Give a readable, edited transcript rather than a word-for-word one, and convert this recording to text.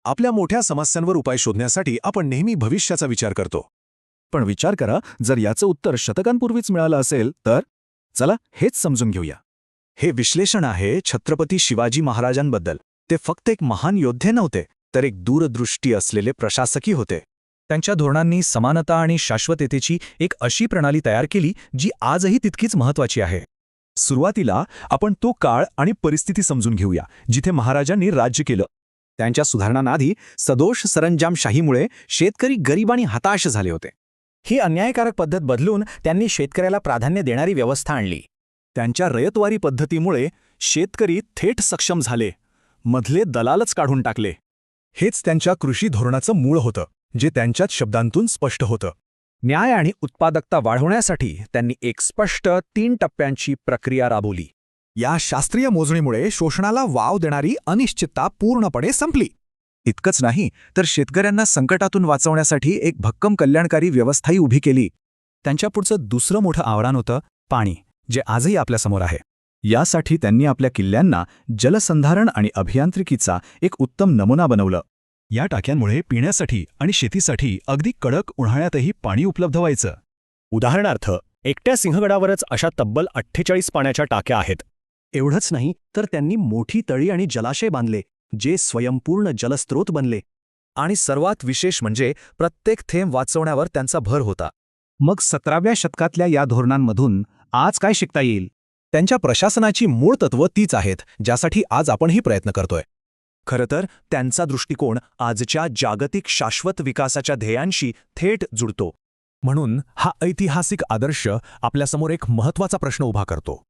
आपल्या मोठ्या समस्यांवर उपाय शोधण्यासाठी आपण नेहमी भविष्याचा विचार करतो. पण विचार करा, जर याचं उत्तर शतकांपूर्वीच मिळालं असेल तर? चला हेच समजून घेऊया. हे विश्लेषण आहे छत्रपती शिवाजी महाराजांबद्दल. ते फक्त एक महान योद्धे नव्हते, तर एक दूरदृष्टी असलेले प्रशासकी होते. त्यांच्या धोरणांनी समानता आणि शाश्वततेची एक अशी प्रणाली तयार केली जी आजही तितकीच महत्त्वाची आहे. सुरुवातीला आपण तो काळ आणि परिस्थिती समजून घेऊया जिथे महाराजांनी राज्य केलं. त्यांच्या सुधारणांआधी सदोष सरंजामशाहीमुळे शेतकरी गरीब आणि हताश झाले होते. ही अन्यायकारक पद्धत बदलून त्यांनी शेतकऱ्याला प्राधान्य देणारी व्यवस्था आणली. त्यांच्या रयतवारी पद्धतीमुळे शेतकरी थेट सक्षम झाले, मधले दलालच काढून टाकले. हेच त्यांच्या कृषी धोरणाचं मूळ होतं, जे त्यांच्याच शब्दांतून स्पष्ट होतं. न्याय आणि उत्पादकता वाढवण्यासाठी त्यांनी एक स्पष्ट 3 टप्प्यांची प्रक्रिया राबवली. या शास्त्रीय मोजणीमुळे शोषणाला वाव देणारी अनिश्चितता पूर्णपणे संपली. इतकंच नाही, तर शेतकऱ्यांना संकटातून वाचवण्यासाठी एक भक्कम कल्याणकारी व्यवस्थाही उभी केली. त्यांच्या पुढचं दुसरं मोठं आव्हान होतं पाणी, जे आजही आपल्यासमोर आहे. यासाठी त्यांनी आपल्या किल्ल्यांना जलसंधारण आणि अभियांत्रिकीचा एक उत्तम नमुना बनवलं. या टाक्यांमुळे पिण्यासाठी आणि शेतीसाठी अगदी कडक उन्हाळ्यातही पाणी उपलब्ध व्हायचं. उदाहरणार्थ, एकट्या सिंहगडावरच अशा तब्बल 48 पाण्याच्या टाक्या आहेत. एवढंच नाही, तर त्यांनी मोठी तळी आणि जलाशय बांधले, जे स्वयंपूर्ण जलस्रोत बनले. आणि सर्वात विशेष म्हणजे प्रत्येक थेंब वाचवण्यावर त्यांचा भर होता. मग 17व्या शतकातल्या या धोरणांमधून आज काय शिकता येईल? त्यांच्या प्रशासनाची मूळ तत्त्व तीच आहेत, ज्यासाठी आज आपणही प्रयत्न करतोय. खरं तर त्यांचा दृष्टिकोन आजच्या जागतिक शाश्वत विकासाच्या ध्येयांशी थेट जुळतो. म्हणून हा ऐतिहासिक आदर्श आपल्यासमोर एक महत्त्वाचा प्रश्न उभा करतो.